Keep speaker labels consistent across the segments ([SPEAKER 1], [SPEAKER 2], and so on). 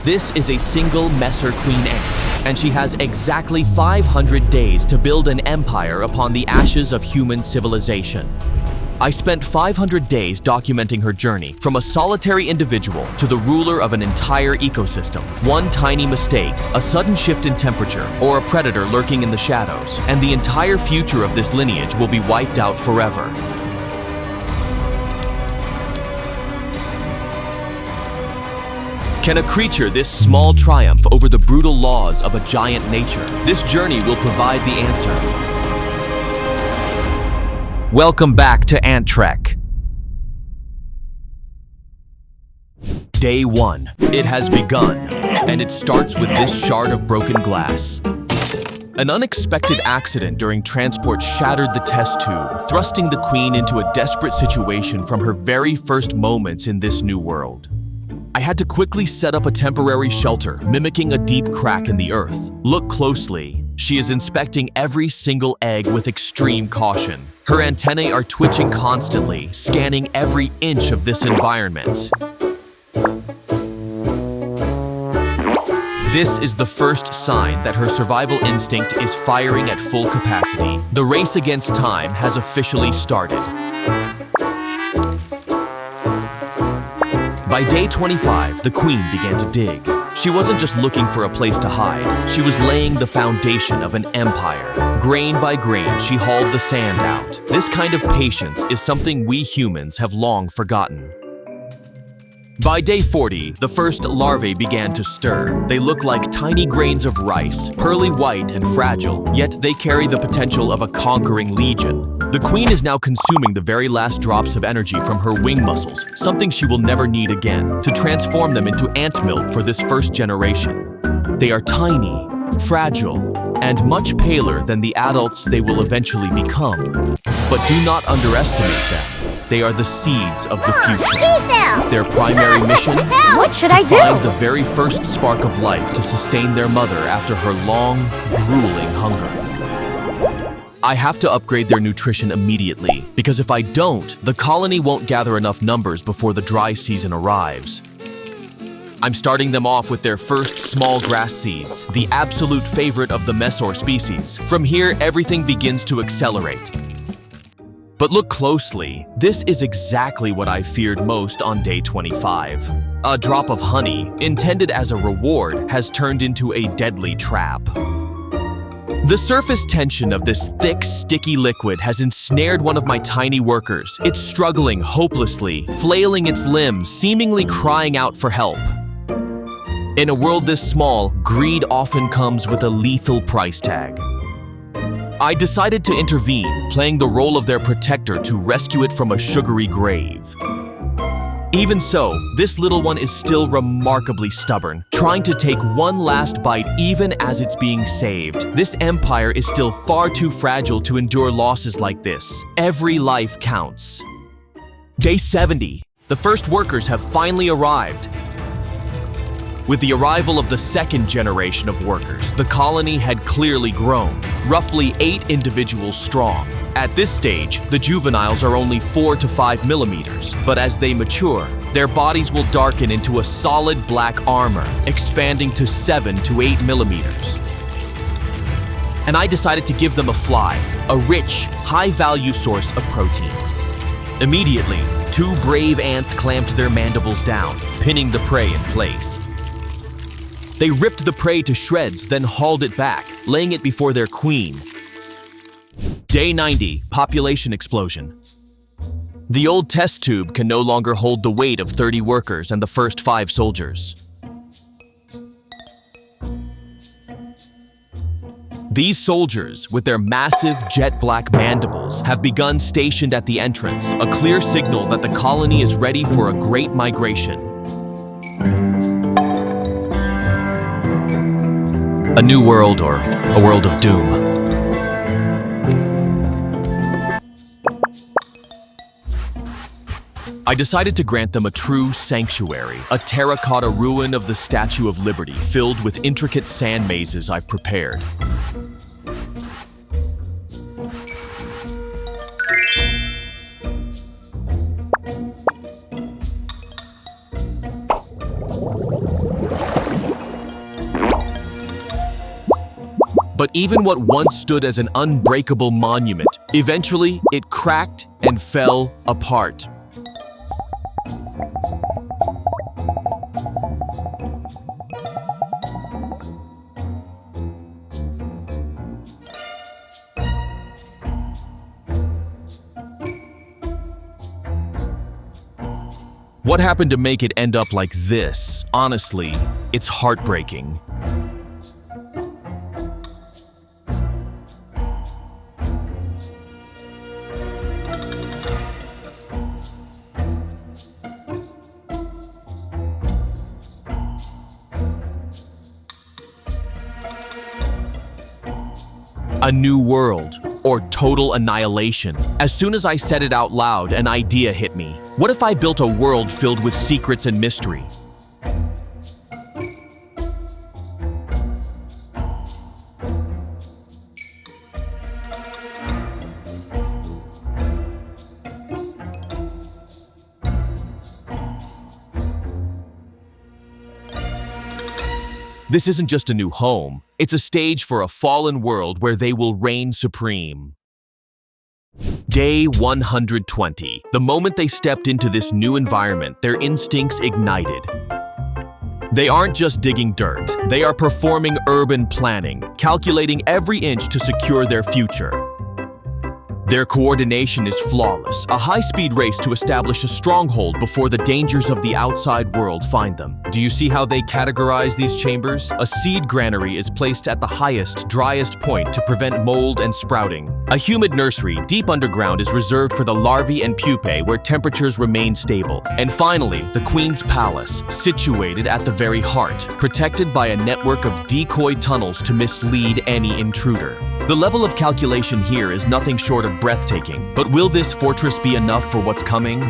[SPEAKER 1] This is a single Messor queen ant, and she has exactly 500 days to build an empire upon the ashes of human civilization. I spent 500 days documenting her journey from a solitary individual to the ruler of an entire ecosystem. One tiny mistake, a sudden shift in temperature, or a predator lurking in the shadows, and the entire future of this lineage will be wiped out forever. Can a creature this small triumph over the brutal laws of a giant nature? This journey will provide the answer. Welcome back to Ant Trek. Day 1. It has begun, and it starts with this shard of broken glass. An unexpected accident during transport shattered the test tube, thrusting the Queen into a desperate situation from her very first moments in this new world. I had to quickly set up a temporary shelter, mimicking a deep crack in the earth. Look closely. She is inspecting every single egg with extreme caution. Her antennae are twitching constantly, scanning every inch of this environment. This is the first sign that her survival instinct is firing at full capacity. The race against time has officially started. By day 25, the Queen began to dig. She wasn't just looking for a place to hide, she was laying the foundation of an empire. Grain by grain, she hauled the sand out. This kind of patience is something we humans have long forgotten. By day 40, the first larvae began to stir. They look like tiny grains of rice, pearly white and fragile, yet they carry the potential of a conquering legion. The Queen is now consuming the very last drops of energy from her wing muscles, something she will never need again, to transform them into ant milk for this first generation. They are tiny, fragile, and much paler than the adults they will eventually become. But do not underestimate them. They are the seeds of the future. Their primary mission?
[SPEAKER 2] What should I do?
[SPEAKER 1] Find the very first spark of life to sustain their mother after her long, grueling hunger. I have to upgrade their nutrition immediately, because if I don't, the colony won't gather enough numbers before the dry season arrives. I'm starting them off with their first small grass seeds, the absolute favorite of the Messor species. From here, everything begins to accelerate. But look closely, this is exactly what I feared most on day 25. A drop of honey, intended as a reward, has turned into a deadly trap. The surface tension of this thick, sticky liquid has ensnared one of my tiny workers. It's struggling hopelessly, flailing its limbs, seemingly crying out for help. In a world this small, greed often comes with a lethal price tag. I decided to intervene, playing the role of their protector to rescue it from a sugary grave. Even so, this little one is still remarkably stubborn, trying to take one last bite even as it's being saved. This empire is still far too fragile to endure losses like this. Every life counts. Day 70. The first workers have finally arrived. With the arrival of the second generation of workers, the colony had clearly grown, roughly 8 individuals strong. At this stage, the juveniles are only 4 to 5 millimeters, but as they mature, their bodies will darken into a solid black armor, expanding to 7 to 8 millimeters. And I decided to give them a fly, a rich, high-value source of protein. Immediately, 2 brave ants clamped their mandibles down, pinning the prey in place. They ripped the prey to shreds, then hauled it back, laying it before their queen. Day 90, population explosion. The old test tube can no longer hold the weight of 30 workers and the first 5 soldiers. These soldiers, with their massive jet-black mandibles, have begun stationed at the entrance, a clear signal that the colony is ready for a great migration. A new world, or a world of doom. I decided to grant them a true sanctuary, a terracotta ruin of the Statue of Liberty filled with intricate sand mazes I've prepared. But even what once stood as an unbreakable monument, eventually it cracked and fell apart. What happened to make it end up like this? Honestly, it's heartbreaking. A new world, or total annihilation. As soon as I said it out loud, an idea hit me. What if I built a world filled with secrets and mystery? This isn't just a new home, it's a stage for a fallen world where they will reign supreme. Day 120. The moment they stepped into this new environment, their instincts ignited. They aren't just digging dirt, they are performing urban planning, calculating every inch to secure their future. Their coordination is flawless, a high-speed race to establish a stronghold before the dangers of the outside world find them. Do you see how they categorize these chambers? A seed granary is placed at the highest, driest point to prevent mold and sprouting. A humid nursery deep underground is reserved for the larvae and pupae where temperatures remain stable. And finally, the Queen's Palace, situated at the very heart, protected by a network of decoy tunnels to mislead any intruder. The level of calculation here is nothing short of breathtaking, but will this fortress be enough for what's coming?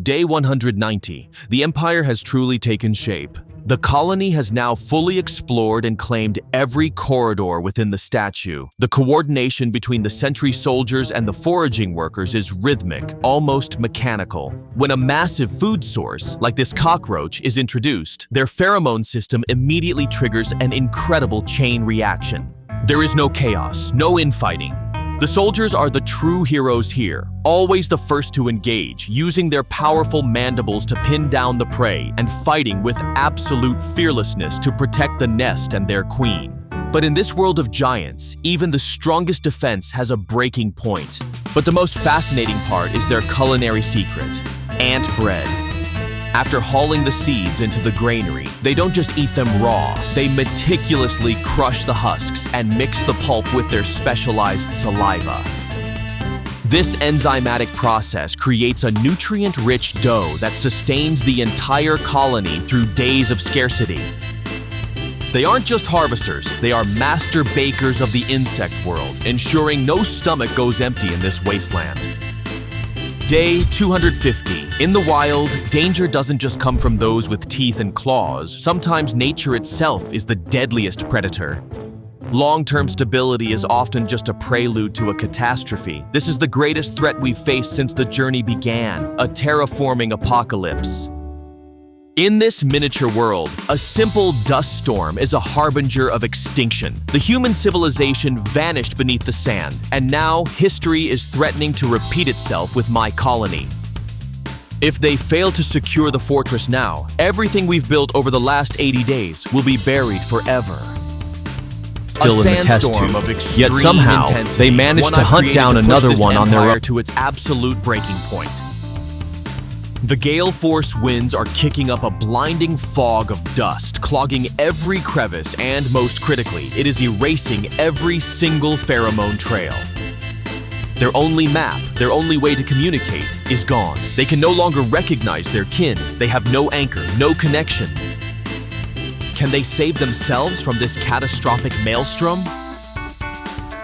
[SPEAKER 1] Day 190. The Empire has truly taken shape. The colony has now fully explored and claimed every corridor within the statue. The coordination between the sentry soldiers and the foraging workers is rhythmic, almost mechanical. When a massive food source, like this cockroach, is introduced, their pheromone system immediately triggers an incredible chain reaction. There is no chaos, no infighting. The soldiers are the true heroes here, always the first to engage, using their powerful mandibles to pin down the prey and fighting with absolute fearlessness to protect the nest and their queen. But in this world of giants, even the strongest defense has a breaking point. But the most fascinating part is their culinary secret: ant bread. After hauling the seeds into the granary, they don't just eat them raw, they meticulously crush the husks and mix the pulp with their specialized saliva. This enzymatic process creates a nutrient-rich dough that sustains the entire colony through days of scarcity. They aren't just harvesters, they are master bakers of the insect world, ensuring no stomach goes empty in this wasteland. Day 250. In the wild, danger doesn't just come from those with teeth and claws. Sometimes nature itself is the deadliest predator. Long-term stability is often just a prelude to a catastrophe. This is the greatest threat we've faced since the journey began, a terraforming apocalypse. In this miniature world, a simple dust storm is a harbinger of extinction. The human civilization vanished beneath the sand, and now history is threatening to repeat itself with my colony. If they fail to secure the fortress now, everything we've built over the last 80 days will be buried forever.
[SPEAKER 2] Still in the test tube, yet somehow they managed to hunt down another one on their own
[SPEAKER 1] to its absolute breaking point. The gale force winds are kicking up a blinding fog of dust, clogging every crevice, and most critically, it is erasing every single pheromone trail. Their only map, their only way to communicate, is gone. They can no longer recognize their kin. They have no anchor, no connection. Can they save themselves from this catastrophic maelstrom?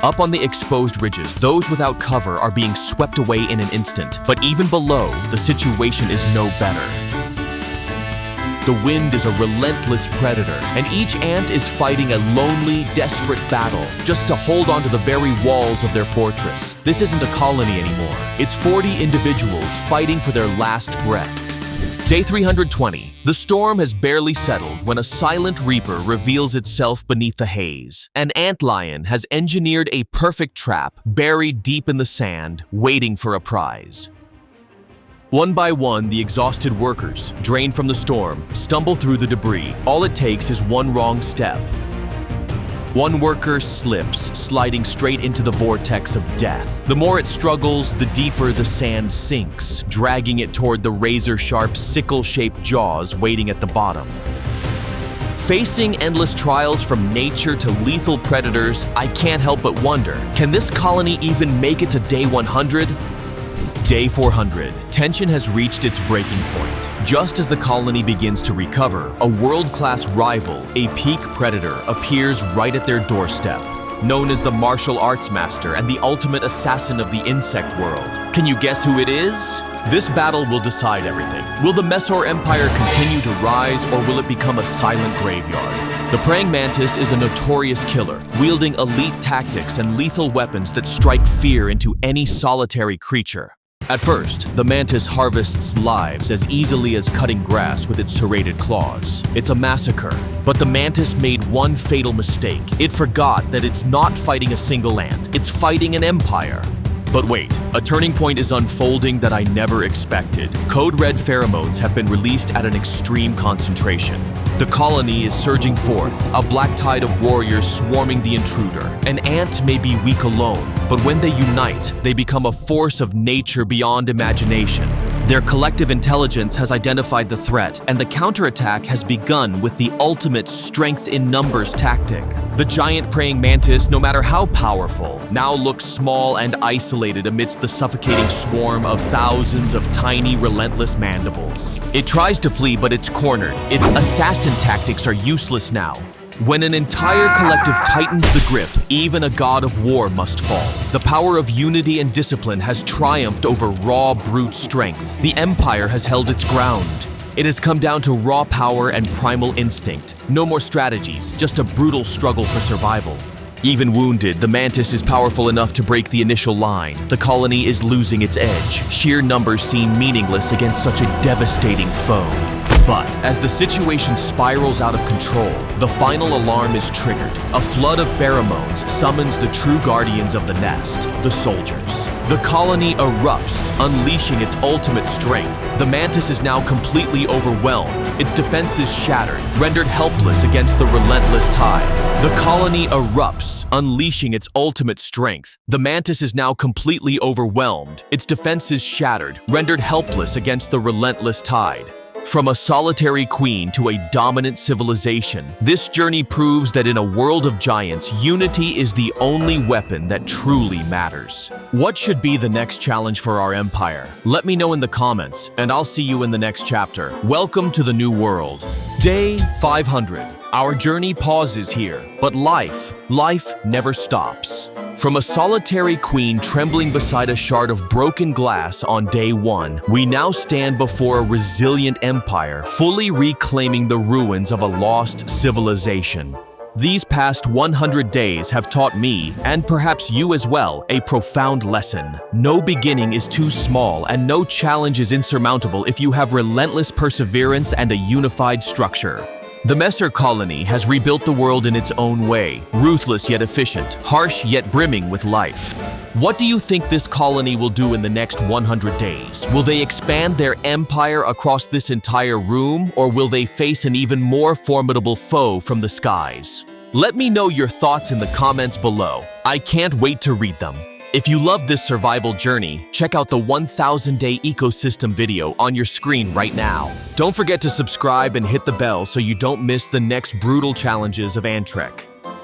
[SPEAKER 1] Up on the exposed ridges, those without cover are being swept away in an instant. But even below, the situation is no better. The wind is a relentless predator, and each ant is fighting a lonely, desperate battle just to hold onto the very walls of their fortress. This isn't a colony anymore. It's 40 individuals fighting for their last breath. Day 320. The storm has barely settled when a silent reaper reveals itself beneath the haze. An antlion has engineered a perfect trap buried deep in the sand, waiting for a prize. One by one, the exhausted workers, drained from the storm, stumble through the debris. All it takes is one wrong step. One worker slips, sliding straight into the vortex of death. The more it struggles, the deeper the sand sinks, dragging it toward the razor-sharp, sickle-shaped jaws waiting at the bottom. Facing endless trials from nature to lethal predators, I can't help but wonder, can this colony even make it to day 100? Day 400. Tension has reached its breaking point. Just as the colony begins to recover, a world-class rival, a peak predator, appears right at their doorstep. Known as the martial arts master and the ultimate assassin of the insect world. Can you guess who it is? This battle will decide everything. Will the Messor Empire continue to rise, or will it become a silent graveyard? The praying mantis is a notorious killer, wielding elite tactics and lethal weapons that strike fear into any solitary creature. At first, the mantis harvests lives as easily as cutting grass with its serrated claws. It's a massacre. But the mantis made one fatal mistake. It forgot that it's not fighting a single ant, it's fighting an empire. But wait, a turning point is unfolding that I never expected. Code Red pheromones have been released at an extreme concentration. The colony is surging forth, a black tide of warriors swarming the intruder. An ant may be weak alone, but when they unite, they become a force of nature beyond imagination. Their collective intelligence has identified the threat, and the counterattack has begun with the ultimate strength in numbers tactic. The giant praying mantis, no matter how powerful, now looks small and isolated amidst the suffocating swarm of thousands of tiny, relentless mandibles. It tries to flee, but it's cornered. Its assassin tactics are useless now. When an entire collective tightens the grip, even a god of war must fall. The power of unity and discipline has triumphed over raw brute strength. The empire has held its ground. It has come down to raw power and primal instinct. No more strategies, just a brutal struggle for survival. Even wounded, the mantis is powerful enough to break the initial line. The colony is losing its edge. Sheer numbers seem meaningless against such a devastating foe. But as the situation spirals out of control, the final alarm is triggered. A flood of pheromones summons the true guardians of the nest, the soldiers. The colony erupts, unleashing its ultimate strength. The mantis is now completely overwhelmed, its defenses shattered, rendered helpless against the relentless tide. The colony erupts, unleashing its ultimate strength. The mantis is now completely overwhelmed, its defenses shattered, rendered helpless against the relentless tide. From a solitary queen to a dominant civilization, this journey proves that in a world of giants, unity is the only weapon that truly matters. What should be the next challenge for our empire? Let me know in the comments, and I'll see you in the next chapter. Welcome to the new world. Day 500. Our journey pauses here, but life never stops. From a solitary queen trembling beside a shard of broken glass on day 1, we now stand before a resilient empire, fully reclaiming the ruins of a lost civilization. These past 100 days have taught me, and perhaps you as well, a profound lesson. No beginning is too small, and no challenge is insurmountable if you have relentless perseverance and a unified structure. The Messor colony has rebuilt the world in its own way, ruthless yet efficient, harsh yet brimming with life. What do you think this colony will do in the next 100 days? Will they expand their empire across this entire room, or will they face an even more formidable foe from the skies? Let me know your thoughts in the comments below. I can't wait to read them. If you love this survival journey, check out the 1000-day ecosystem video on your screen right now. Don't forget to subscribe and hit the bell so you don't miss the next brutal challenges of Antrek.